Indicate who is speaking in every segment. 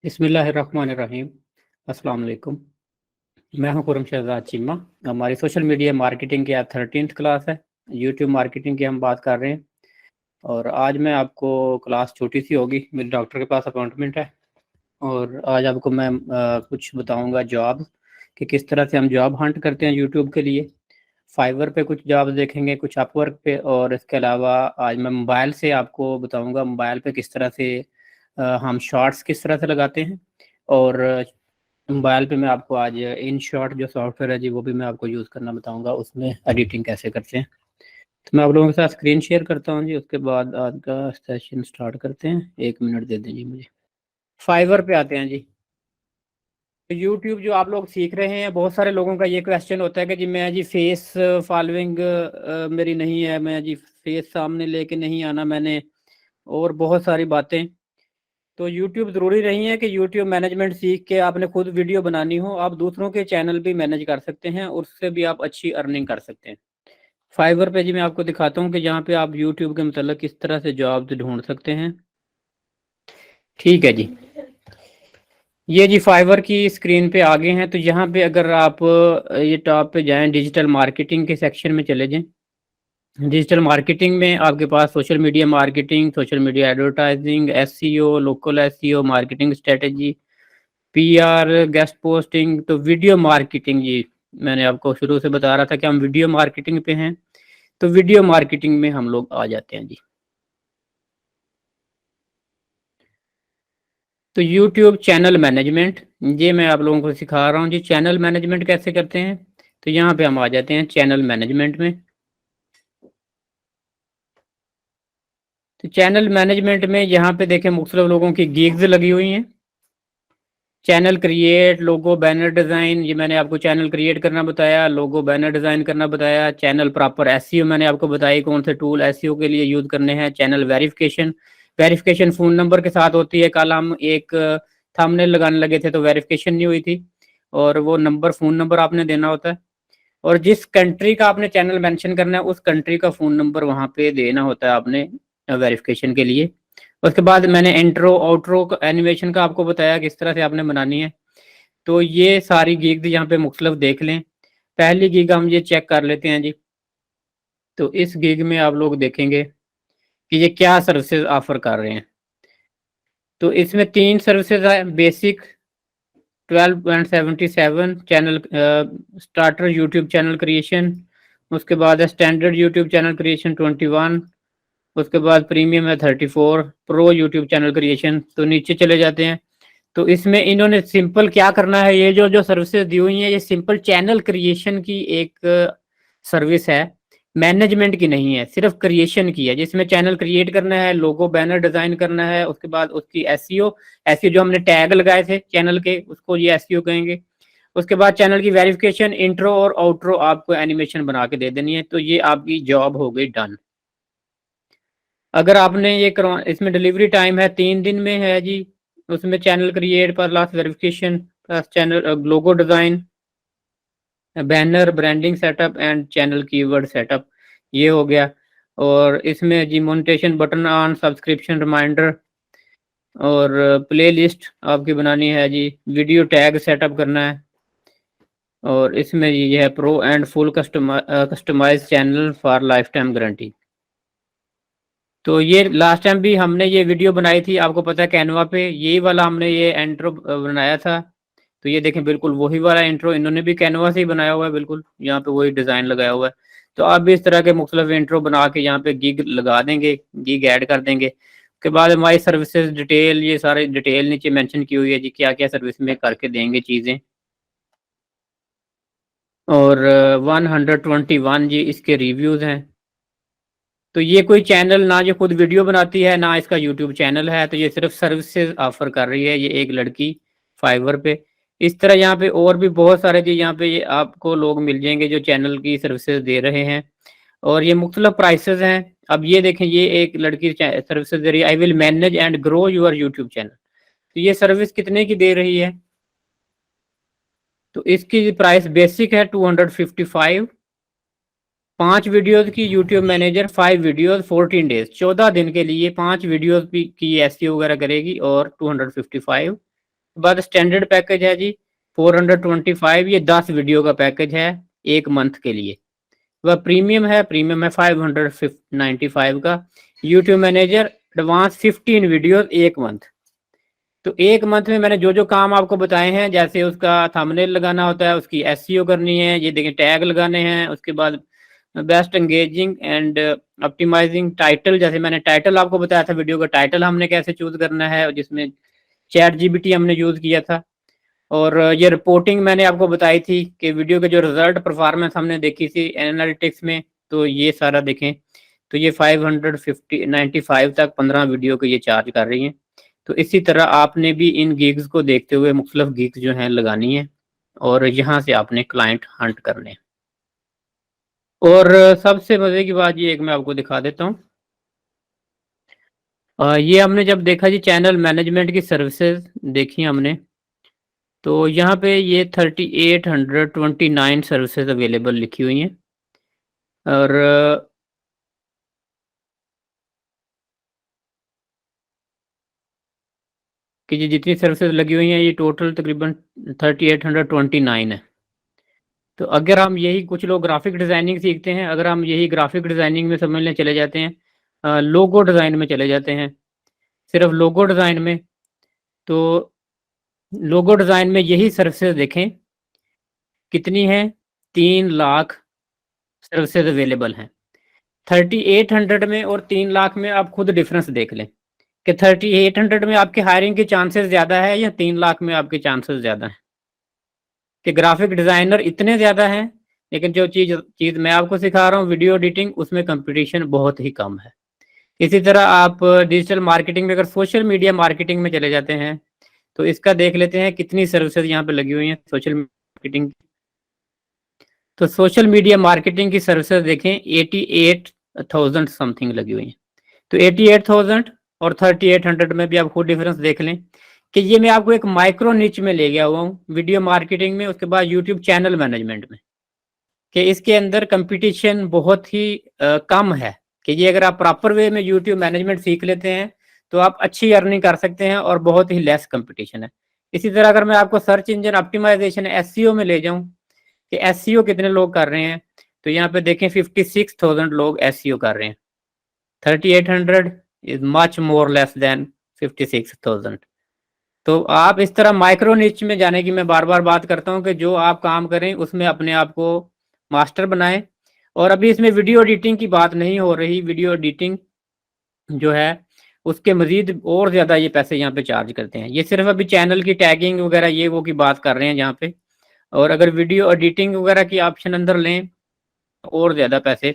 Speaker 1: बिस्मिल्लाहिर्रहमानिर्रहीम। अस्सलाम वालेकुम। मैं हूं खुर्रम शहजाद चीमा। हमारी सोशल मीडिया मार्केटिंग की आज 13th क्लास है। यूट्यूब मार्केटिंग की हम बात कर रहे हैं और आज मैं आपको क्लास छोटी सी होगी, मेरे डॉक्टर के पास अपॉइंटमेंट है और आज आपको मैं कुछ बताऊंगा जॉब कि किस तरह से हम जॉब हंट करते हैं यूट्यूब के लिए। फाइवर पे कुछ जॉब देखेंगे, कुछ अपवर्क पे, और इसके अलावा आज मैं मोबाइल से आपको बताऊंगा मोबाइल पे किस तरह से हम शॉर्ट्स किस तरह से लगाते हैं। और मोबाइल पे मैं आपको आज इन शॉर्ट जो सॉफ्टवेयर है जी वो भी मैं आपको यूज़ करना बताऊंगा, उसमें एडिटिंग कैसे करते हैं। तो मैं आप लोगों के साथ स्क्रीन शेयर करता हूँ जी, उसके बाद आज का सेशन स्टार्ट करते हैं। 1 मिनट दे दीजिए मुझे। फाइवर पे आते हैं जी। तो यूट्यूब जो आप लोग सीख रहे हैं, बहुत सारे लोगों का ये क्वेश्चन होता है कि जी मैं जी फेस फॉलोइंग मेरी नहीं है, मैं जी फेस सामने लेके नहीं आना मैंने, और बहुत सारी बातें। तो यूट्यूब ज़रूरी नहीं है कि यूट्यूब मैनेजमेंट सीख के आपने खुद वीडियो बनानी हो, आप दूसरों के चैनल भी मैनेज कर सकते हैं और उससे भी आप अच्छी अर्निंग कर सकते हैं। फाइवर पे जी मैं आपको दिखाता हूँ कि यहाँ पे आप यूट्यूब के मतलब किस तरह से जॉब ढूंढ सकते हैं। ठीक है जी, ये जी फाइवर की स्क्रीन पे आगे हैं। तो यहाँ पे अगर आप ये टॉप पे जाएं, डिजिटल मार्केटिंग के सेक्शन में चले जाएं। डिजिटल मार्केटिंग में आपके पास social media marketing, social media advertising, SEO, local SEO, marketing strategy, PR, guest posting, तो वीडियो मार्केटिंग जी मैंने आपको शुरू से बता रहा था कि हम वीडियो मार्केटिंग पे हैं। तो वीडियो मार्केटिंग में हम लोग आ जाते हैं जी। तो यूट्यूब चैनल मैनेजमेंट, ये मैं आप लोगों को सिखा रहा हूँ जी। चैनल मैनेजमेंट कैसे करते हैं, तो यहाँ पे हम आ जाते हैं चैनल मैनेजमेंट में। तो चैनल मैनेजमेंट में यहाँ पे देखें मुख्तलिफ लोगों की गिग्स लगी हुई हैं। चैनल क्रिएट, लोगो, बैनर डिज़ाइन, ये मैंने आपको चैनल क्रिएट करना बताया, लोगो बैनर डिज़ाइन करना बताया। चैनल प्रॉपर एसईओ मैंने आपको बताई कौन से टूल एसईओ के लिए यूज़ करने हैं। Channel verification, verification phone number के साथ होती है। कल हम एक थंबनेल लगाने लगे थे तो वेरिफिकेशन नहीं हुई थी, और वो नंबर फ़ोन नंबर आपने देना होता है, और जिस कंट्री का आपने चैनल मेंशन करना है उस कंट्री का फ़ोन नंबर वहाँ पे देना होता है आपने वेरिफिकेशन के लिए। उसके बाद मैंने इंट्रो आउट्रो एनिमेशन का आपको बताया किस तरह से आपने बनानी है। तो ये सारी गिग यहाँ पे मुख्तलिफ देख लें। पहली गिग हम ये चेक कर लेते हैं जी। तो इस गिग में आप लोग देखेंगे कि ये क्या सर्विसेज ऑफर कर रहे हैं। तो इसमें 3 सर्विसेज है। Basic 12.77 channel starter YouTube channel creation, उसके बाद है स्टैंडर्ड यूट्यूब चैनल क्रिएशन 21, उसके बाद प्रीमियम है 34, प्रो यूट्यूब चैनल क्रिएशन। तो नीचे चले जाते हैं। तो इसमें इन्होंने सिंपल क्या करना है, ये जो जो सर्विसेज दी हुई हैं ये सिंपल चैनल क्रिएशन की एक सर्विस है, मैनेजमेंट की नहीं है, सिर्फ क्रिएशन की है। जिसमें चैनल क्रिएट करना है, लोगो बैनर डिजाइन करना है, उसके बाद उसकी एसईओ, एसईओ जो हमने टैग लगाए थे चैनल के उसको ये एसईओ कहेंगे। उसके बाद चैनल की वेरिफिकेशन, इंट्रो और आउट्रो आपको एनिमेशन बना के दे देनी है। तो ये आपकी जॉब हो गई डन। अगर आपने ये करवा, इसमें डिलीवरी टाइम है 3 दिन में है जी। उसमें चैनल क्रिएट पर last verification plus channel logo design, banner, branding setup and channel keyword setup, ये हो गया। और इसमें जी monetisation button on, subscription reminder, और प्ले लिस्ट आपकी बनानी है जी, वीडियो टैग सेटअप करना है। और इसमें ये है pro and full customise channel for lifetime guarantee. तो ये लास्ट टाइम भी हमने ये वीडियो बनाई थी, आपको पता है कैनवा पे, यही वाला हमने ये इंट्रो बनाया था। तो ये देखें बिल्कुल वही वाला इंट्रो इन्होंने भी कैनवा से ही बनाया हुआ है, बिल्कुल यहाँ पे वही डिज़ाइन लगाया हुआ है। तो आप भी इस तरह के मुख्तलिफ इंट्रो बना के यहाँ पे गिग लगा देंगे, गिग ऐड कर देंगे। उसके बाद हमारी सर्विसेज डिटेल, ये सारे डिटेल नीचे मेंशन की हुई है जी, क्या क्या सर्विस में करके देंगे चीज़ें। और 121 जी इसके रिव्यूज़ हैं। तो ये कोई चैनल ना जो खुद वीडियो बनाती है ना इसका यूट्यूब चैनल है, तो ये सिर्फ सर्विसेज ऑफर कर रही है ये एक लड़की फाइवर पे। इस तरह यहाँ पे और भी बहुत सारे जी यहाँ पे ये आपको लोग मिल जाएंगे जो चैनल की सर्विसेज दे रहे हैं, और ये मुख्तलिफ प्राइसेस हैं। अब ये देखें, ये एक लड़की सर्विसेज दे रही है, I will manage and grow your YouTube channel. तो ये सर्विस कितने की दे रही है, तो इसकी प्राइस बेसिक है 255, 5 वीडियोस की यूट्यूब मैनेजर, 5 वीडियोस 14 डेज, 14 दिन के लिए 5 वीडियोस की एसईओ वगैरह करेगी, और 255। बाद स्टैंडर्ड पैकेज है जी 425, ये 10 वीडियो का पैकेज है एक मंथ के लिए। वह प्रीमियम है, प्रीमियम है 595 का। यूट्यूब मैनेजर एडवांस 15 वीडियो एक मंथ। तो एक मंथ में मैंने जो जो काम आपको बताए हैं, जैसे उसका थंबनेल लगाना होता है, उसकी एसईओ करनी है, ये देखिए टैग लगाने हैं, उसके बाद best engaging and optimising title, जैसे मैंने टाइटल आपको बताया था, वीडियो का टाइटल हमने कैसे चूज करना है, जिसमें चैट जीपीटी हमने यूज किया था। और ये रिपोर्टिंग मैंने आपको बताई थी कि वीडियो के जो रिजल्ट परफॉर्मेंस हमने देखी थी एनालिटिक्स में, तो ये सारा देखें। तो ये 595 तक 15 वीडियो को ये चार्ज कर रही हैं। तो इसी तरह आपने भी इन गिग्स को देखते हुए मुख्तलिफ गिग्स जो हैं लगानी है, और यहाँ से आपने क्लाइंट हंट करने हैं। और सबसे मजे की बात ये एक मैं आपको दिखा देता हूँ। ये हमने जब देखा जी चैनल मैनेजमेंट की सर्विसेज देखी हमने, तो यहाँ पे ये 3829 सर्विसेज अवेलेबल लिखी हुई हैं। और कि ये जितनी सर्विसेज लगी हुई हैं ये टोटल तकरीबन 3829 है। तो अगर हम यही, कुछ लोग ग्राफिक डिज़ाइनिंग सीखते हैं, अगर हम यही ग्राफिक डिज़ाइनिंग में समझने चले जाते हैं, लोगो डिज़ाइन में चले जाते हैं, सिर्फ लोगो डिज़ाइन में, तो लोगो डिज़ाइन में यही सर्विसेज देखें कितनी है, 3 लाख सर्विसेज अवेलेबल हैं। 3800 में और 3 लाख में आप खुद डिफरेंस देख लें कि 3800 में आपके हायरिंग के चांसेस ज़्यादा है या 3 लाख में आपके चांसेस ज़्यादा हैं। कि ग्राफिक डिज़ाइनर इतने ज़्यादा हैं, लेकिन जो चीज़ मैं आपको सिखा रहा हूँ वीडियो एडिटिंग, उसमें कंपटीशन बहुत ही कम है। इसी तरह आप डिजिटल मार्केटिंग में, अगर सोशल मीडिया मार्केटिंग में चले जाते हैं, तो इसका देख लेते हैं कितनी सर्विसेज यहाँ पे लगी हुई हैं सोशल मार्केटिंग। तो सोशल मीडिया मार्केटिंग की सर्विसेज देखें 88,000 समथिंग लगी हुई हैं। तो 88,000 और 3800 में भी आप खुद डिफरेंस देख लें कि ये मैं आपको एक माइक्रो निच में ले गया हुआ हूँ वीडियो मार्केटिंग में, उसके बाद यूट्यूब चैनल मैनेजमेंट में, कि इसके अंदर कंपटीशन बहुत ही कम है। कि ये अगर आप प्रॉपर वे में यूट्यूब मैनेजमेंट सीख लेते हैं तो आप अच्छी अर्निंग कर सकते हैं और बहुत ही लेस कंपटीशन है। इसी तरह अगर मैं आपको सर्च इंजन ऑप्टिमाइजेशन एसईओ में ले जाऊं कि एसईओ कितने लोग कर रहे हैं, तो यहाँ पे देखें 56,000 लोग एसईओ कर रहे हैं। 3800 is much more less than 56,000। तो आप इस तरह माइक्रो निच में जाने की मैं बार बार बात करता हूँ कि जो आप काम करें उसमें अपने आप को मास्टर बनाएं। और अभी इसमें वीडियो एडिटिंग की बात नहीं हो रही, वीडियो एडिटिंग जो है उसके मजीद और ज़्यादा ये पैसे यहाँ पे चार्ज करते हैं। ये सिर्फ अभी चैनल की टैगिंग वगैरह ये वो की बात कर रहे हैं यहाँ पे, और अगर वीडियो एडिटिंग वगैरह की ऑप्शन अंदर लें और ज़्यादा पैसे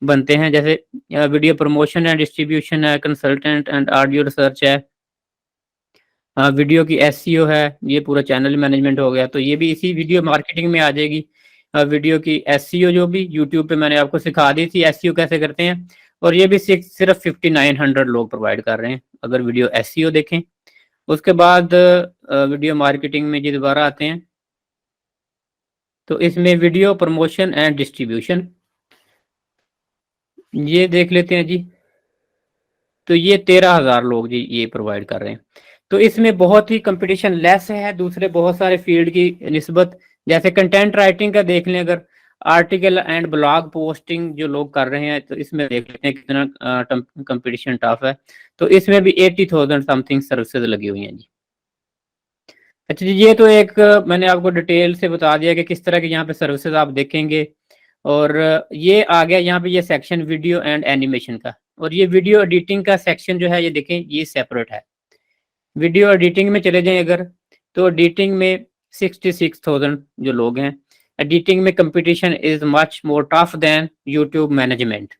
Speaker 1: बनते हैं। जैसे वीडियो प्रमोशन है, डिस्ट्रीब्यूशन है, कंसल्टेंट एंड ऑडियो रिसर्च है, वीडियो की एसईओ है, ये पूरा चैनल मैनेजमेंट हो गया, तो ये भी इसी वीडियो मार्केटिंग में आ जाएगी। वीडियो की एसईओ जो भी यूट्यूब पे मैंने आपको सिखा दी थी एसईओ कैसे करते हैं, और ये भी सिर्फ 5900 लोग प्रोवाइड कर रहे हैं अगर वीडियो एसईओ देखें। उसके बाद वीडियो मार्केटिंग में जी दोबारा आते हैं, तो इसमें वीडियो प्रमोशन एंड डिस्ट्रीब्यूशन ये देख लेते हैं जी। तो ये 13,000 लोग जी ये प्रोवाइड कर रहे हैं। तो इसमें बहुत ही कंपटीशन लेस है दूसरे बहुत सारे फील्ड की निस्बत। जैसे कंटेंट राइटिंग का देख लें, अगर आर्टिकल एंड ब्लॉग पोस्टिंग जो लोग कर रहे हैं, तो इसमें देख लेते हैं कितना कंपटीशन टफ है। तो इसमें भी 80,000 समथिंग सर्विसेज लगी हुई हैं जी। अच्छा जी, ये तो एक मैंने आपको डिटेल से बता दिया कि किस तरह के यहाँ पे सर्विसेज आप देखेंगे। और ये आ गया यहाँ पे ये सेक्शन वीडियो एंड एनिमेशन का, और ये वीडियो एडिटिंग का सेक्शन जो है ये देखें ये सेपरेट है। वीडियो एडिटिंग में चले जाएं अगर, तो एडिटिंग में 66,000 जो लोग हैं। एडिटिंग में competition is much more tough than YouTube management.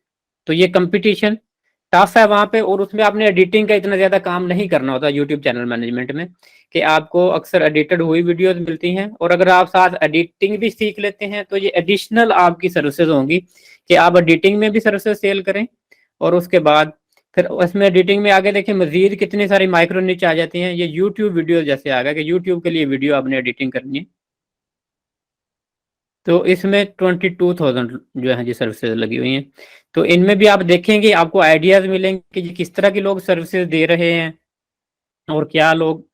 Speaker 1: तो ये कंपटीशन टफ है वहां पे, और उसमें आपने एडिटिंग का इतना ज्यादा काम नहीं करना होता यूट्यूब चैनल मैनेजमेंट में, कि आपको अक्सर एडिटेड हुई वीडियोस मिलती हैं। और अगर आप साथ एडिटिंग भी सीख लेते हैं तो ये एडिशनल आपकी सर्विसेज होंगी कि आप एडिटिंग में भी सर्विसेज सेल करें। और उसके बाद फिर उसमें एडिटिंग में आगे देखें मजीद कितनी सारी माइक्रो निच आ जाती हैं। ये यूट्यूब वीडियो जैसे आ गया कि यूट्यूब के लिए वीडियो आपने एडिटिंग करनी है, तो इसमें 22,000 जो है जी सर्विसेज लगी हुई हैं। तो इनमें भी आप देखेंगे आपको आइडियाज मिलेंगे कि किस तरह के लोग सर्विसेज दे रहे हैं और क्या लोग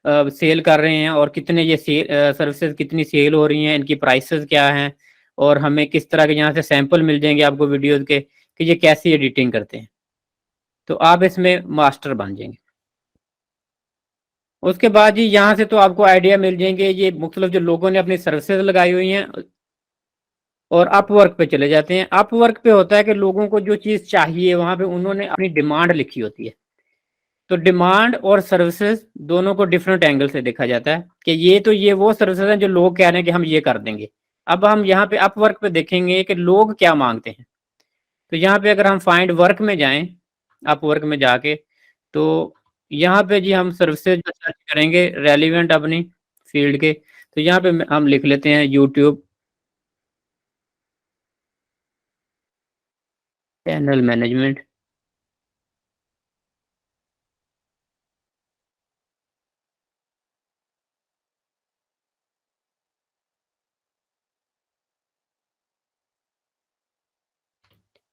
Speaker 1: सेल कर रहे हैं और कितने ये सेल सर्विसेज कितनी सेल हो रही हैं, इनकी प्राइसेस क्या हैं, और हमें किस तरह के यहाँ से सैंपल मिल जाएंगे आपको वीडियोज़ के कि ये कैसी एडिटिंग करते हैं, तो आप इसमें मास्टर बन जाएंगे। उसके बाद जी यहाँ से तो आपको आइडिया मिल जाएंगे, ये मुख्तलिफ जो लोगों ने अपनी सर्विसेज लगाई हुई हैं, और अपवर्क पे चले जाते हैं। अपवर्क पे होता है कि लोगों को जो चीज़ चाहिए वहाँ पे उन्होंने अपनी डिमांड लिखी होती है। तो डिमांड और सर्विसेज दोनों को डिफरेंट एंगल से देखा जाता है कि ये वो सर्विसेज हैं जो लोग कह रहे हैं कि हम ये कर देंगे। अब हम यहाँ पे अपवर्क पे देखेंगे कि लोग क्या मांगते हैं। तो यहाँ पे अगर हम फाइंड वर्क में जाएं, अपवर्क में जाके, तो यहाँ पे जी हम सर्विसेज सर्च करेंगे रेलिवेंट अपनी फील्ड के। तो यहाँ पे हम लिख लेते हैं YouTube channel management.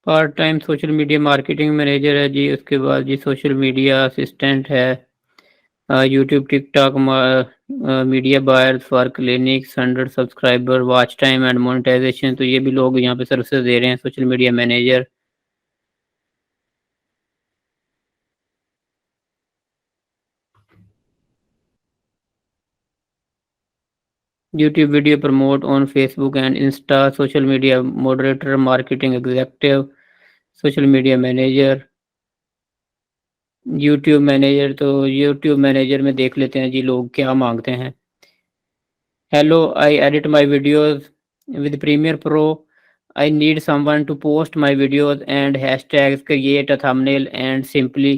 Speaker 1: Part time social media marketing manager है जी। उसके बाद जी सोशल मीडिया असिस्टेंट है, YouTube TikTok media buyers for clinics 100 subscriber watch time and monetisation. तो ये भी लोग यहाँ पे सर्विसेज दे रहे हैं। Social media manager, YouTube video promote on Facebook and Insta, social media moderator, marketing executive, social media manager, YouTube manager. तो यूट्यूब मैनेजर में देख लेते हैं जी लोग क्या मांगते हैं। Hello, I edit my videos with Premiere Pro, I need someone to post my videos and hashtags, create a thumbnail and simply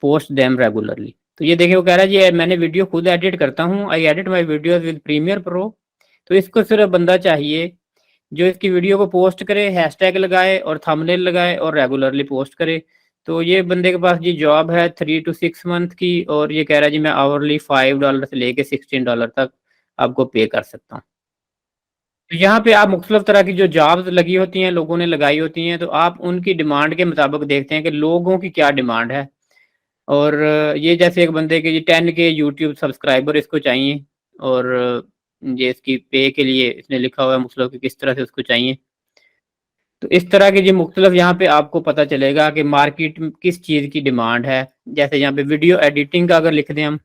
Speaker 1: post them regularly. तो ये देखिए वो कह रहा है जी मैंने वीडियो खुद एडिट करता हूँ, I edit my videos with Premiere Pro. तो इसको सिर्फ बंदा चाहिए जो इसकी वीडियो को पोस्ट करे, हैशटैग लगाए और थंबनेल लगाए और रेगुलरली पोस्ट करे। तो ये बंदे के पास जी जॉब है 3 to 6 मंथ की, और ये कह रहा है जी मैं आवरली $5 से लेके $16 तक आपको पे कर सकता हूँ। तो यहाँ पे आप मुख्तलिफ तरह की जो जॉब्स लगी होती हैं, लोगों ने लगाई होती हैं, तो आप उनकी डिमांड के मुताबिक देखते हैं कि लोगों की क्या डिमांड है। और ये जैसे एक बंदे के जी 10K यूट्यूब सब्सक्राइबर इसको चाहिए, और ये इसकी पे के लिए इसने लिखा हुआ है मुख्तलिफ कि किस तरह से उसको चाहिए। तो इस तरह के जी मुख्तलिफ यहाँ पे आपको पता चलेगा कि मार्केट में किस चीज़ की डिमांड है। जैसे यहाँ पे वीडियो एडिटिंग का अगर लिख दें हम,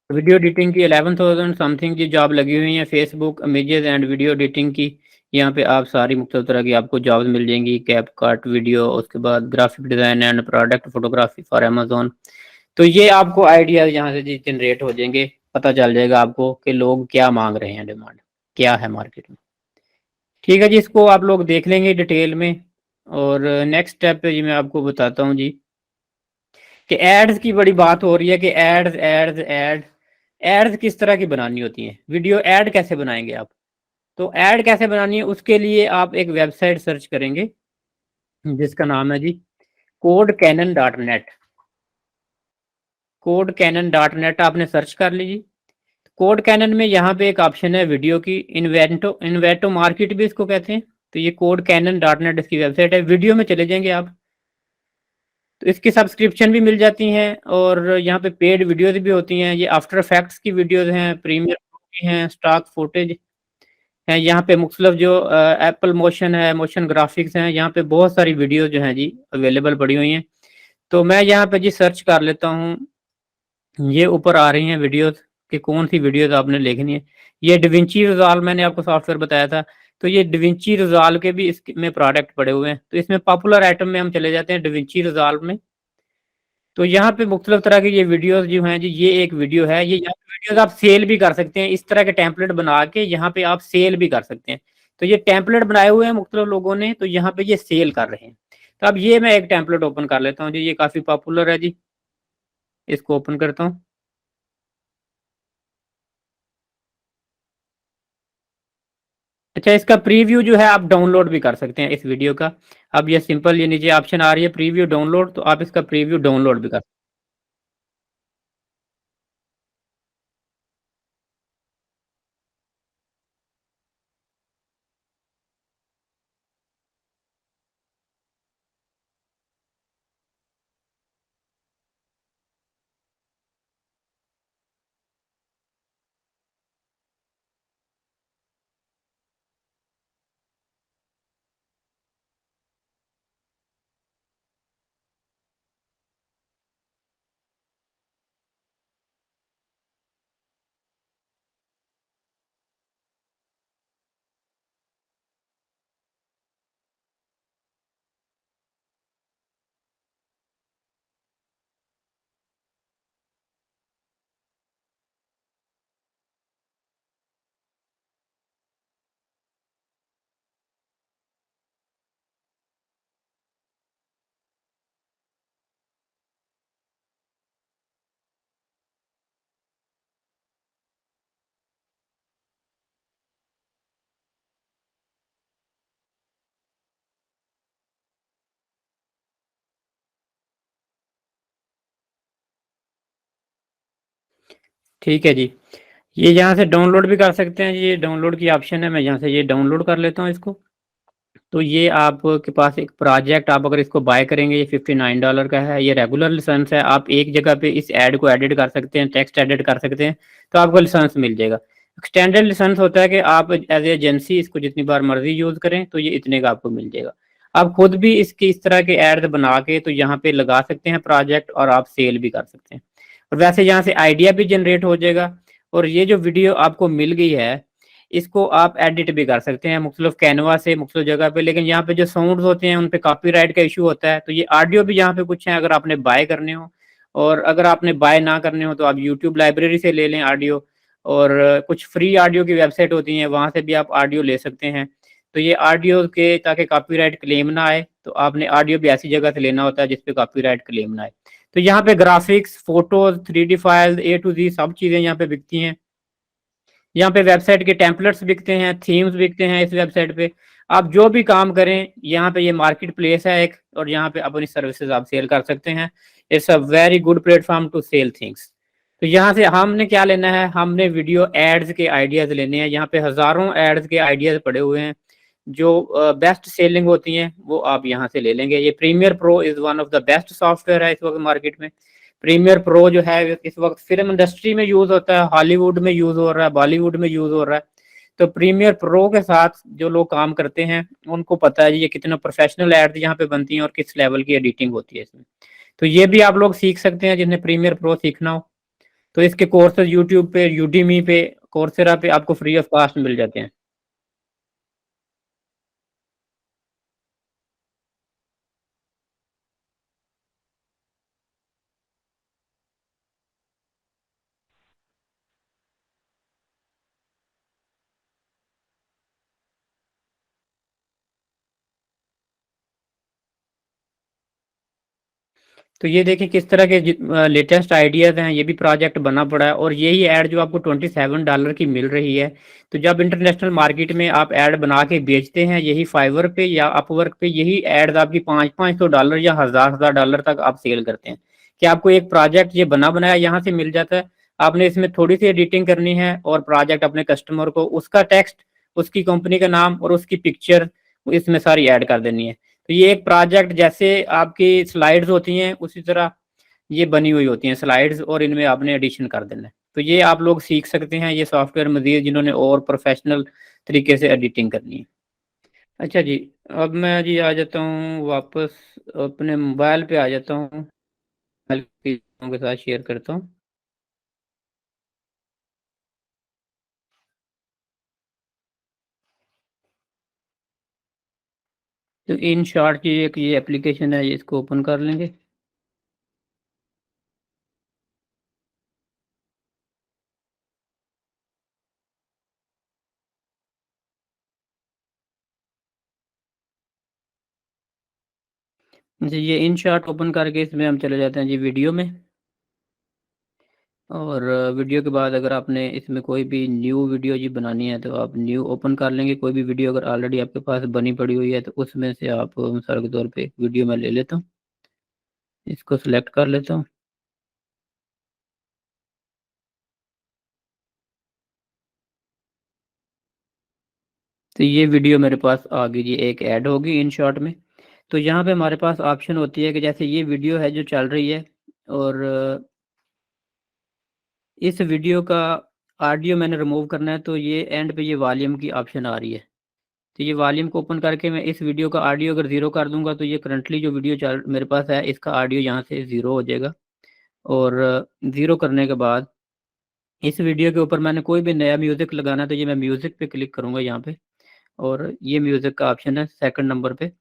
Speaker 1: वीडियो एडिटिंग की 11,000 समथिंग की जॉब लगी हुई है। Facebook images and video editing की यहाँ पे आप सारी मुख्तलिफ तरह की आपको जॉब्स मिल जाएंगी। कैप कट वीडियो, उसके बाद graphic design and product photography for Amazon. तो ये आपको आइडिया यहाँ से जी जनरेट हो जाएंगे, पता चल जाएगा आपको कि लोग क्या मांग रहे हैं, डिमांड क्या है मार्केट में। ठीक है जी, इसको आप लोग देख लेंगे डिटेल में। और नेक्स्ट स्टेप पे जी मैं आपको बताता हूँ जी कि एड्स की बड़ी बात हो रही है कि एड्स किस तरह की बनानी होती हैं, वीडियो ऐड कैसे बनाएंगे आप। तो ऐड कैसे बनानी है उसके लिए आप एक वेबसाइट सर्च करेंगे जिसका नाम है जी कोड कैनन.नेट। कोड कैनन.नेट आपने सर्च कर लीजिए। कोड कैनन में यहाँ पे एक ऑप्शन है वीडियो की, इन्वेटो मार्केट भी इसको कहते हैं। तो ये कोड कैनन.नेट इसकी वेबसाइट है। वीडियो में चले जाएंगे आप, तो इसकी सब्सक्रिप्शन भी मिल जाती हैं, और यहाँ पे पेड वीडियोज भी होती हैं। ये आफ्टर इफेक्ट्स की वीडियोज हैं, प्रीमियर प्रो की हैं, स्टॉक फुटेज है। यहाँ पे मुख्तलिफ जो एप्पल मोशन है, मोशन ग्राफिक्स हैं, यहाँ पे बहुत सारी वीडियोज जो हैं जी अवेलेबल पड़ी हुई हैं। तो मैं यहाँ पे जी सर्च कर लेता हूँ, ये ऊपर आ रही हैं वीडियोस कि कौन सी वीडियोस आपने लिखनी है। ये डिविंची रिजॉल्व मैंने आपको सॉफ्टवेयर बताया था। तो ये डिविंची रिजॉल्व के भी इसमें प्रोडक्ट पड़े हुए हैं। तो इसमें पॉपुलर आइटम में हम चले जाते हैं डिविंची रिजॉल्व में। तो यहाँ पे मुख्तलिफ तरह की ये वीडियोस जो हैं जी, ये एक वीडियो है, ये यहाँ पे वीडियोस आप सेल भी कर सकते हैं। इस तरह के टेम्पलेट बना के यहाँ पे आप सेल भी कर सकते हैं। तो ये टेम्पलेट बनाए हुए हैं मुख्तलिफ लोगों ने, तो यहाँ पे ये सेल कर रहे हैं। तो अब ये मैं एक टेम्पलेट ओपन कर लेता हूँ जी, ये काफ़ी पॉपुलर है जी, इसको ओपन करता हूँ। अच्छा, इसका प्रीव्यू जो है आप डाउनलोड भी कर सकते हैं इस वीडियो का। अब ये सिंपल, ये नीचे ऑप्शन आ रही है प्रीव्यू डाउनलोड, तो आप इसका प्रीव्यू डाउनलोड भी कर। ठीक है जी। ये यहाँ से डाउनलोड भी कर सकते हैं, ये डाउनलोड की ऑप्शन है, मैं यहाँ से ये डाउनलोड कर लेता हूँ इसको। तो ये आपके पास एक प्रोजेक्ट, आप अगर इसको बाय करेंगे ये $59 का है, ये रेगुलर लाइसेंस है। आप एक जगह पे इस ऐड को एडिट कर सकते हैं, टेक्स्ट एडिट कर सकते हैं, तो आपको लाइसेंस मिल जाएगा। एक्सटेंडेड लाइसेंस होता है कि आप एज एजेंसी इसको जितनी बार मर्जी यूज करें तो ये इतने का आपको मिल जाएगा। आप खुद भी इसकी इस तरह के एड बना के तो यहाँ पे लगा सकते हैं प्रोजेक्ट, और आप सेल भी कर सकते हैं। और वैसे यहाँ से आइडिया भी जनरेट हो जाएगा। और ये जो वीडियो आपको मिल गई है इसको आप एडिट भी कर सकते हैं मुख्तलिफ कैनवा से मुख्तलिफ जगह पे, लेकिन यहाँ पे जो साउंड होते हैं उन पे कॉपीराइट का इशू होता है। तो ये ऑडियो भी यहाँ पे कुछ है, अगर आपने बाय करने हो, और अगर आपने बाय ना करने हो तो आप यूट्यूब लाइब्रेरी से ले लें ऑडियो। और कुछ फ्री ऑडियो की वेबसाइट होती हैं, वहाँ से भी आप ऑडियो ले सकते हैं। तो ये ऑडियो के ताकि कॉपीराइट क्लेम ना आए, तो आपने ऑडियो भी ऐसी जगह से लेना होता है जिसपे कॉपीराइट क्लेम ना आए। तो यहाँ पे graphics, photos, 3D file, A to Z सब चीज़ें यहाँ पे बिकती हैं। यहाँ पे वेबसाइट के टेम्पलेट्स बिकते हैं, थीम्स बिकते हैं इस वेबसाइट पे। आप जो भी काम करें यहाँ पे, ये मार्केट प्लेस है एक, और यहाँ पे अपनी सर्विसेज आप सेल कर सकते हैं। It's a very good platform to sell things. तो यहाँ से हमने क्या लेना है, हमने वीडियो एड्स के आइडियाज लेने हैं। यहाँ पे हजारों एड्स के आइडियाज पड़े हुए हैं, जो बेस्ट सेलिंग होती हैं वो आप यहाँ से ले लेंगे। ये Premiere Pro is one of the best software है इस वक्त मार्केट में। प्रीमियर प्रो जो है इस वक्त फिल्म इंडस्ट्री में यूज होता है, हॉलीवुड में यूज हो रहा है, बॉलीवुड में यूज हो रहा है। तो प्रीमियर प्रो के साथ जो लोग काम करते हैं उनको पता है ये कितना प्रोफेशनल एड्स यहाँ पे बनती हैं और किस लेवल की एडिटिंग होती है इसमें। तो ये भी आप लोग सीख सकते हैं जिन्हें प्रीमियर प्रो सीखना हो। तो इसके कोर्सेज यूट्यूब पे, यूडीमी पे, कोर्सेरा पे आपको फ्री ऑफ कॉस्ट मिल जाते हैं। तो ये देखिए किस तरह के लेटेस्ट आइडियाज हैं, ये भी प्रोजेक्ट बना पड़ा है, और यही ऐड जो आपको $27 की मिल रही है। तो जब इंटरनेशनल मार्केट में आप ऐड बना के बेचते हैं यही फाइवर पे या अपवर्क पे, यही एड्स आपकी 500-500 डॉलर या हजार डॉलर तक आप सेल करते हैं। कि आपको एक प्रोजेक्ट ये बना बनाया यहाँ से मिल जाता है, आपने इसमें थोड़ी सी एडिटिंग करनी है और प्रोजेक्ट अपने कस्टमर को उसका टेक्स्ट, उसकी कंपनी का नाम और उसकी पिक्चर इसमें सारी ऐड कर देनी है। तो ये एक प्रोजेक्ट जैसे आपकी स्लाइड्स होती हैं उसी तरह ये बनी हुई होती हैं स्लाइड्स, और इनमें आपने एडिशन कर देना है। तो ये आप लोग सीख सकते हैं ये सॉफ्टवेयर मजीद, जिन्होंने और प्रोफेशनल तरीके से एडिटिंग करनी है। अच्छा जी, अब मैं जी आ जाता हूँ वापस अपने मोबाइल पे आ जाता हूँ, मोबाइल के साथ शेयर करता हूँ। तो इन शॉर्ट की एक ये एप्लीकेशन है, ये इसको ओपन कर लेंगे। जी, ये इन शॉर्ट ओपन करके इसमें हम चले जाते हैं जी वीडियो में। और वीडियो के बाद अगर आपने इसमें कोई भी न्यू वीडियो जी बनानी है तो आप न्यू ओपन कर लेंगे। कोई भी वीडियो अगर ऑलरेडी आपके पास बनी पड़ी हुई है तो उसमें से आप मिसाल के तौर पे एक वीडियो मैं ले लेता हूँ, इसको सिलेक्ट कर लेता हूँ। तो ये वीडियो मेरे पास आ गई जी, एक ऐड होगी इन शॉर्ट में। तो यहाँ पे हमारे पास ऑप्शन होती है कि जैसे ये वीडियो है जो चल रही है, और इस वीडियो का ऑडियो मैंने रिमूव करना है, तो ये एंड पे ये वॉल्यूम की ऑप्शन आ रही है। तो ये वॉल्यूम को ओपन करके मैं इस वीडियो का ऑडियो अगर ज़ीरो कर दूंगा तो ये करंटली जो वीडियो चल मेरे पास है इसका ऑडियो यहाँ से ज़ीरो हो जाएगा। और ज़ीरो करने के बाद इस वीडियो के ऊपर मैंने कोई भी नया म्यूज़िक लगाना है तो ये मैं म्यूज़िक पे क्लिक करूँगा यहाँ पे, और ये म्यूज़िक का ऑप्शन है सेकंड नंबर पे।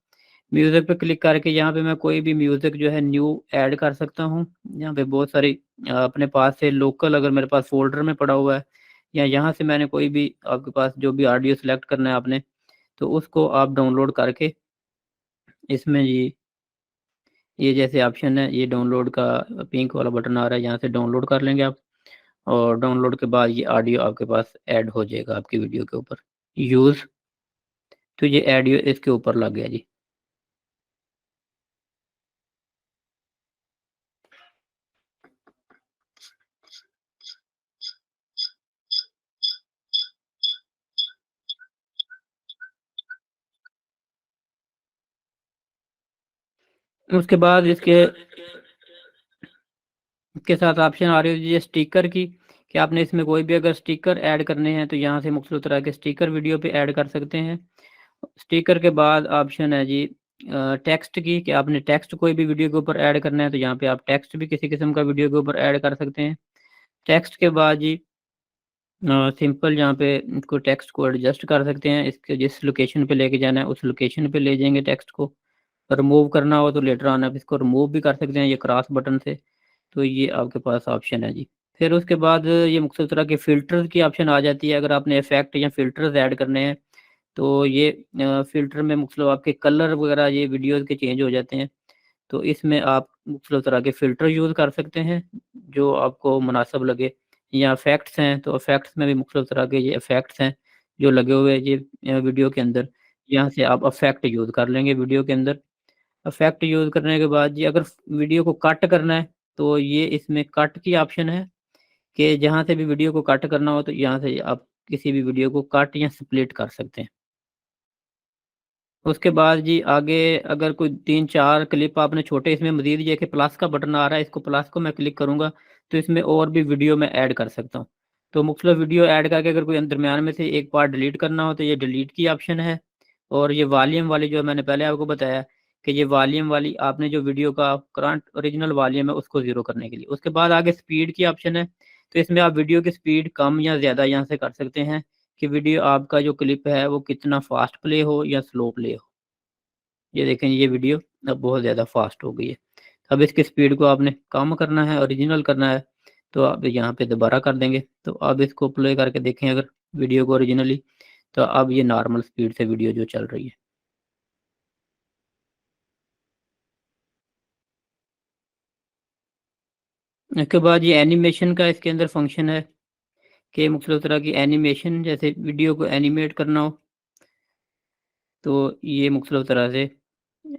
Speaker 1: म्यूज़िक पे क्लिक करके यहाँ पे मैं कोई भी म्यूज़िक जो है न्यू ऐड कर सकता हूँ। यहाँ पे बहुत सारी अपने पास से लोकल अगर मेरे पास फ़ोल्डर में पड़ा हुआ है, या यहाँ से मैंने कोई भी आपके पास जो भी ऑडियो सेलेक्ट करना है आपने, तो उसको आप डाउनलोड करके इसमें ये जैसे ऑप्शन है, ये डाउनलोड का पिंक वाला बटन आ रहा है, यहाँ से डाउनलोड कर लेंगे आप। और डाउनलोड के बाद ये ऑडियो आपके पास ऐड हो जाएगा आपकी वीडियो के ऊपर। यूज़, तो ये ऑडियो इसके ऊपर लग गया जी। उसके बाद इसके साथ ऑप्शन आ रही होती है स्टिकर की, कि आपने इसमें कोई भी अगर स्टिकर ऐड करने हैं तो यहाँ से मुख्तलिफ तरह के स्टिकर वीडियो पे ऐड कर सकते हैं। स्टिकर के बाद ऑप्शन है जी टेक्स्ट की, कि आपने टेक्स्ट कोई भी वीडियो के ऊपर ऐड करना है तो यहाँ पे आप टेक्स्ट भी किसी किस्म का वीडियो के ऊपर ऐड कर सकते हैं। टेक्स्ट के बाद जी सिंपल यहाँ पे इसको टेक्स्ट को एडजस्ट कर सकते हैं, इसके जिस लोकेशन पे लेके जाना है उस लोकेशन पे ले जाएंगे टेक्स्ट को। रिमूव करना हो तो लेटर ऑन आप इसको रिमूव भी कर सकते हैं ये क्रॉस बटन से। तो ये आपके पास ऑप्शन है जी। फिर उसके बाद ये मुख्तलिफ तरह के फ़िल्टर की ऑप्शन आ जाती है, अगर आपने इफेक्ट या फ़िल्टर्स ऐड करने हैं तो ये फ़िल्टर में मुख्तलिफ आपके कलर वगैरह ये वीडियोज़ के चेंज हो जाते हैं। तो इसमें आप मुख्तलिफ तरह के फ़िल्टर यूज़ कर सकते हैं जो आपको मुनासिब लगे। या इफ़ेक्ट्स हैं तो इफ़ेक्ट्स में भी मुख्तलिफ तरह के ये इफ़ेक्ट्स हैं जो लगे हुए हैं ये वीडियो के अंदर। यहाँ से आप इफ़ेक्ट यूज़ कर लेंगे वीडियो के अंदर। इफ़ेक्ट यूज़ करने के बाद जी अगर वीडियो को कट करना है तो ये इसमें कट की ऑप्शन है, कि जहाँ से भी वीडियो को कट करना हो तो यहाँ से आप किसी भी वीडियो को कट या स्प्लिट कर सकते हैं। उसके बाद जी आगे अगर कोई 3-4 क्लिप आपने छोटे, इसमें मज़ीद ये कि प्लस का बटन आ रहा है, इसको प्लस को मैं क्लिक करूँगा तो इसमें और भी वीडियो मैं ऐड कर सकता हूँ। तो मुख्तलिफ वीडियो ऐड करके अगर कोई दरमियान में से एक पार्ट डिलीट करना हो तो ये डिलीट की ऑप्शन है। और ये वॉल्यूम वाली जो मैंने पहले आपको बताया कि ये वॉल्यूम वाली आपने जो वीडियो का करंट ओरिजिनल वॉल्यूम है उसको ज़ीरो करने के लिए। उसके बाद आगे स्पीड की ऑप्शन है, तो इसमें आप वीडियो की स्पीड कम या ज़्यादा यहाँ से कर सकते हैं, कि वीडियो आपका जो क्लिप है वो कितना फास्ट प्ले हो या स्लो प्ले हो। ये देखें ये वीडियो अब बहुत ज़्यादा फास्ट हो गई है। अब इसकी स्पीड को आपने कम करना है, ओरिजिनल करना है, तो आप यहाँ पे दोबारा कर देंगे। तो अब इसको प्ले करके देखें अगर वीडियो को ओरिजिनली, तो अब ये नॉर्मल स्पीड से वीडियो जो चल रही है। इसके बाद ये एनिमेशन का इसके अंदर फंक्शन है, कि मुख्तलिफ तरह की एनिमेशन, जैसे वीडियो को एनिमेट करना हो तो ये मुख्तलिफ तरह से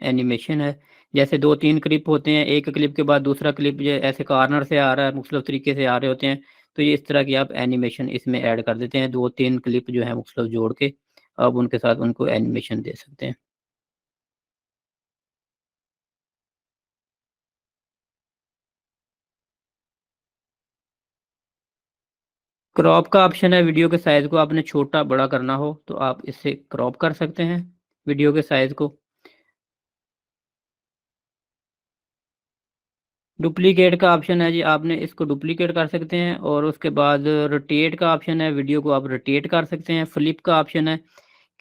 Speaker 1: एनिमेशन है। जैसे 2-3 क्लिप होते हैं, एक क्लिप के बाद दूसरा क्लिप जो ऐसे कॉर्नर से आ रहा है, मुख्तलिफ तरीके से आ रहे होते हैं, तो ये इस तरह की आप एनिमेशन इसमें ऐड कर देते हैं। 2-3 क्लिप जो है मुख्तलिफ जोड़ के आप उनके साथ उनको एनिमेशन दे सकते हैं। क्रॉप का ऑप्शन है, वीडियो के साइज़ को आपने छोटा बड़ा करना हो तो आप इससे क्रॉप कर सकते हैं वीडियो के साइज़ को। डुप्लीकेट का ऑप्शन है जी, आपने इसको डुप्लीकेट कर सकते हैं। और उसके बाद रोटेट का ऑप्शन है, वीडियो को आप रोटेट कर सकते हैं। फ्लिप का ऑप्शन है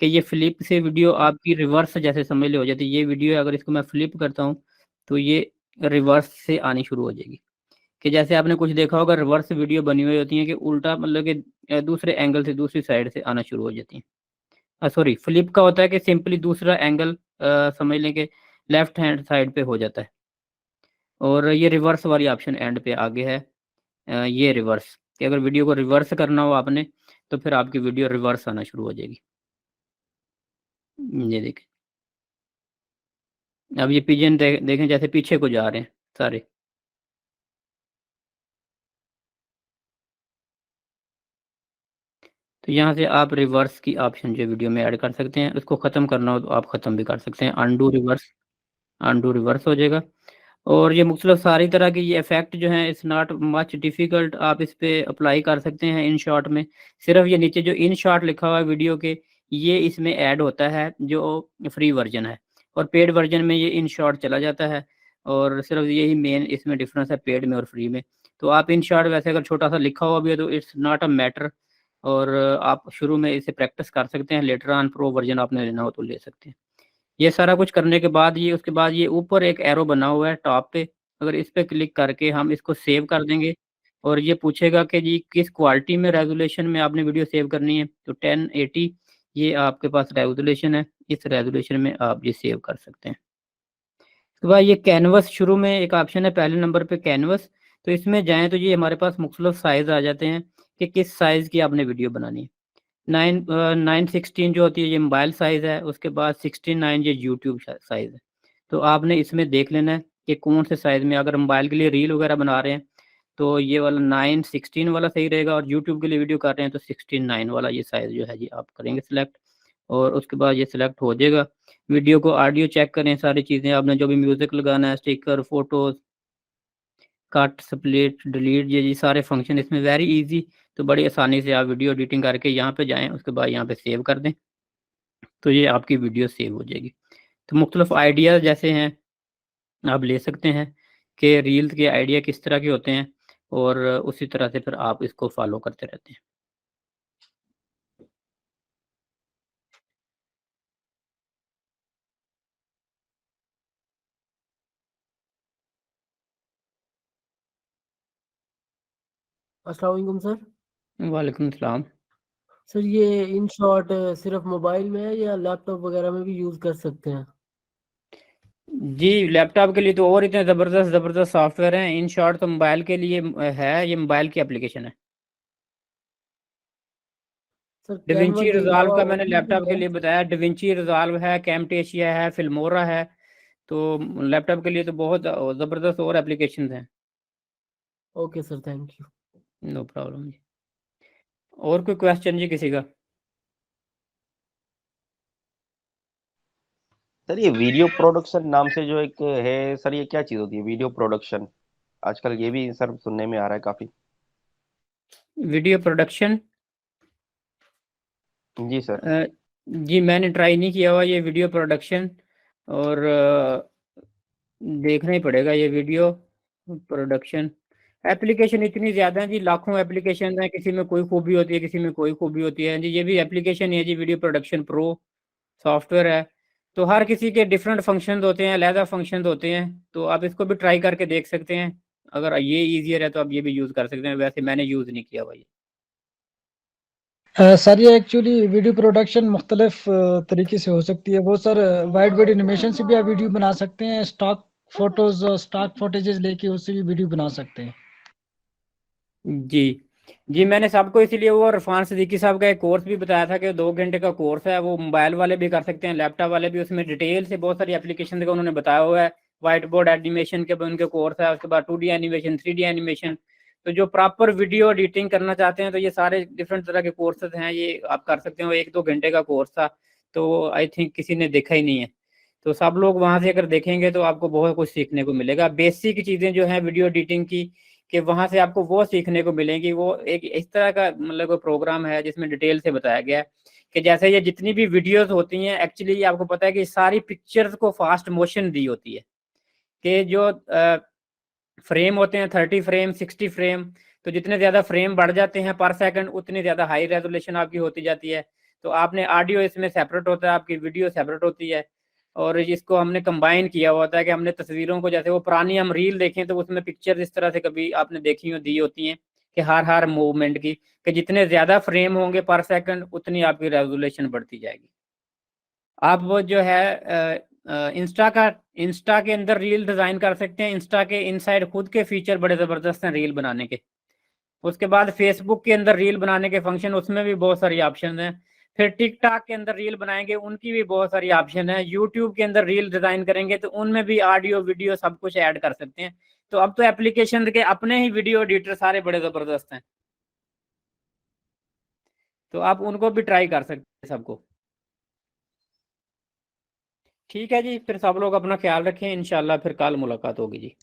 Speaker 1: कि ये फ्लिप से वीडियो आपकी रिवर्स जैसे समझ लो हो जाती है। ये वीडियो है, अगर इसको मैं फ्लिप करता हूँ तो ये रिवर्स से आनी शुरू हो जाएगी। कि जैसे आपने कुछ देखा होगा रिवर्स वीडियो बनी हुई होती है कि उल्टा मतलब कि दूसरे एंगल से दूसरी साइड से आना शुरू हो जाती है। सॉरी, फ्लिप का होता है कि सिंपली दूसरा एंगल समझ लें कि लेफ्ट हैंड साइड पे हो जाता है। और ये रिवर्स वाली ऑप्शन एंड पे आगे है। ये रिवर्स, कि अगर वीडियो को रिवर्स करना हो आपने तो फिर आपकी वीडियो रिवर्स आना शुरू हो जाएगी। ये देखिए, अब ये पिजन देखें जैसे पीछे को जा रहे हैं सारे। तो यहाँ से आप रिवर्स की ऑप्शन जो वीडियो में ऐड कर सकते हैं, उसको ख़त्म करना हो तो आप ख़त्म भी कर सकते हैं। अनडू रिवर्स हो जाएगा। और ये मुख्तलिफ सारी तरह की ये इफ़ेक्ट जो हैं इट्स नॉट मच डिफ़िकल्ट, आप इस पे अप्लाई कर सकते हैं इन शॉट में। सिर्फ़ ये नीचे जो इन शॉट लिखा हुआ है वीडियो के, ये इसमें ऐड होता है जो फ्री वर्ज़न है, और पेड वर्ज़न में ये इन शॉट चला जाता है। और सिर्फ़ यही मेन इसमें डिफ़रेंस है पेड में और फ्री में। तो आप इन शॉट वैसे अगर छोटा-सा लिखा हुआ भी है तो इट्स नॉट अ मैटर, और आप शुरू में इसे प्रैक्टिस कर सकते हैं, लेटर ऑन प्रो वर्ज़न आपने लेना हो तो ले सकते हैं। ये सारा कुछ करने के बाद ये उसके बाद ये ऊपर एक एरो बना हुआ है टॉप पे, अगर इस पे क्लिक करके हम इसको सेव कर देंगे, और ये पूछेगा कि जी किस क्वालिटी में रेज़ोल्यूशन में आपने वीडियो सेव करनी है, तो 1080 ये आपके पास रेज़ोल्यूशन है, इस रेज़ोल्यूशन में आप ये सेव कर सकते हैं। उसके बाद ये कैनवस, शुरू में एक ऑप्शन है पहले नंबर पे कैनवस, तो इसमें जाएँ तो ये हमारे पास मुख्तलिफ साइज़ आ जाते हैं कि किस साइज़ की आपने वीडियो बनानी है। 9/16 जो होती है ये मोबाइल साइज़ है, उसके बाद 16:9 ये यूट्यूब साइज़ है। तो आपने इसमें देख लेना है कि कौन से साइज़ में, अगर मोबाइल के लिए रील वगैरह बना रहे हैं तो ये वाला 9/16 वाला सही रहेगा, और यूट्यूब के लिए वीडियो कर रहे हैं तो 16:9 वाला ये साइज़ जो है जी आप करेंगे सिलेक्ट। और उसके बाद ये सिलेक्ट हो जाएगा। वीडियो को ऑडियो चेक करें, सारी चीज़ें आपने जो भी म्यूज़िक लगाना है, sticker, photos, cut, split, delete, ये सारे फंक्शन इसमें वेरी इजी। तो बड़ी आसानी से आप वीडियो एडिटिंग करके यहाँ पे जाएं, उसके बाद यहाँ पे सेव कर दें, तो ये आपकी वीडियो सेव हो जाएगी। तो मुख्तलिफ आइडियाज़ जैसे हैं आप ले सकते हैं कि रील्स के आइडिया किस तरह के होते हैं, और उसी तरह से फिर आप इसको फॉलो करते रहते हैं।
Speaker 2: अस्सलाम वालेकुम सर।
Speaker 1: वालेकुम सलाम।
Speaker 2: सर ये इन शॉर्ट सिर्फ मोबाइल में है या लैपटॉप वगैरह में भी यूज़ कर सकते हैं?
Speaker 1: जी, लैपटॉप के लिए तो और इतने ज़बरदस्त ज़बरदस्त सॉफ्टवेयर हैं। इन शॉर्ट तो मोबाइल के लिए है, ये मोबाइल की एप्लीकेशन है।
Speaker 2: सर कैनवा
Speaker 1: डिविंची
Speaker 2: के
Speaker 1: रिजॉल्व
Speaker 2: अलावा
Speaker 1: का
Speaker 2: और
Speaker 1: मैंने
Speaker 2: भी
Speaker 1: लैपटॉप
Speaker 2: कोई
Speaker 1: के
Speaker 2: है?
Speaker 1: लिए बताया, डिविंची रिजॉल्व है, कैमटेशिया है, फिल्मोरा है। तो लैपटॉप के लिए तो बहुत ज़बरदस्त और एप्लीकेशन हैं।
Speaker 2: Okay sir, thank you.
Speaker 1: No problem जी। और कोई क्वेश्चन जी किसी का?
Speaker 3: सर ये वीडियो प्रोडक्शन नाम से जो एक है सर, ये क्या चीज होती है वीडियो प्रोडक्शन? आजकल ये भी सर सुनने में आ रहा है काफी।
Speaker 1: Video production?
Speaker 3: जी सर।
Speaker 1: जी मैंने ट्राई नहीं किया हुआ ये वीडियो प्रोडक्शन, और देखना ही पड़ेगा ये वीडियो प्रोडक्शन। एप्लीकेशन इतनी ज़्यादा है जी, लाखों एप्लीकेशन हैं, किसी में कोई खूबी होती है, किसी में कोई खूबी होती है जी। ये भी एप्लीकेशन है जी, वीडियो प्रोडक्शन प्रो सॉफ्टवेयर है। तो हर किसी के डिफरेंट फंक्शंस होते हैं, अलहदा फंक्शंस होते हैं। तो आप इसको भी ट्राई करके देख सकते हैं। अगर ये ईजियर है तो आप ये भी यूज़ कर सकते हैं, वैसे मैंने यूज़ नहीं किया भाई।
Speaker 4: सर ये एक्चुअली वीडियो प्रोडक्शन मुख्तलिफ तरीके से हो सकती है। वो सर वाइड वीडियो एनिमेशन से भी आप वीडियो बना सकते हैं, स्टॉक फोटोज और स्टॉक फुटेजेस लेके उससे भी वीडियो बना सकते हैं।
Speaker 1: जी जी, मैंने सबको इसीलिए वो इरफान सिद्दीकी साहब का एक कोर्स भी बताया था कि 2 घंटे का कोर्स है, वो मोबाइल वाले भी कर सकते हैं, लैपटॉप वाले भी। उसमें डिटेल से बहुत सारी एप्लीकेशन का उन्होंने बताया हुआ है। वाइट बोर्ड एनिमेशन के भी उनके कोर्स है, उसके बाद 2D एनिमेशन, 3D एनिमेशन। तो जो प्रॉपर वीडियो एडिटिंग करना चाहते हैं तो ये सारे डिफरेंट तरह के कोर्सेज हैं, ये आप कर सकते हैं। वो 1-2 घंटे का कोर्स था, तो आई थिंक किसी ने देखा ही नहीं है। तो सब लोग वहाँ से अगर देखेंगे तो आपको बहुत कुछ सीखने को मिलेगा। बेसिक चीज़ें जो हैं वीडियो एडिटिंग की, कि वहाँ से आपको वो सीखने को मिलेंगी। वो एक इस तरह का मतलब प्रोग्राम है जिसमें डिटेल से बताया गया है कि जैसे ये जितनी भी वीडियोस होती हैं, एक्चुअली आपको पता है कि सारी पिक्चर्स को फास्ट मोशन दी होती है। कि जो फ्रेम होते हैं 30 फ्रेम, 60 फ्रेम, तो जितने ज़्यादा फ्रेम बढ़ जाते हैं पर सेकंड, उतनी ज़्यादा हाई रेजोल्यूशन आपकी होती जाती है। तो आपने ऑडियो इसमें सेपरेट होता है, आपकी वीडियो सेपरेट होती है। और इसको हमने कंबाइन किया हुआ था कि हमने तस्वीरों को, जैसे वो पुरानी हम रील देखें तो उसमें पिक्चर इस तरह से कभी आपने देखी हो दी होती हैं कि हर मूवमेंट की, कि जितने ज़्यादा फ्रेम होंगे पर सेकंड उतनी आपकी रेजोल्यूशन बढ़ती जाएगी। आप वो जो है इंस्टा के अंदर रील डिज़ाइन कर सकते हैं। इंस्टा के इनसाइड खुद के फीचर बड़े ज़बरदस्त हैं रील बनाने के। उसके बाद फेसबुक के अंदर रील बनाने के फंक्शन, उसमें भी बहुत सारी ऑप्शन हैं। फिर टिकटॉक के अंदर रील बनाएंगे, उनकी भी बहुत सारी ऑप्शन है। यूट्यूब के अंदर रील डिज़ाइन करेंगे तो उनमें भी ऑडियो वीडियो सब कुछ ऐड कर सकते हैं। तो अब तो एप्लीकेशन के अपने ही वीडियो एडिटर सारे बड़े ज़बरदस्त हैं, तो आप उनको भी ट्राई कर सकते हैं सबको। ठीक है जी, फिर सब लोग अपना ख्याल रखें, इंशाल्लाह फिर कल मुलाकात होगी जी।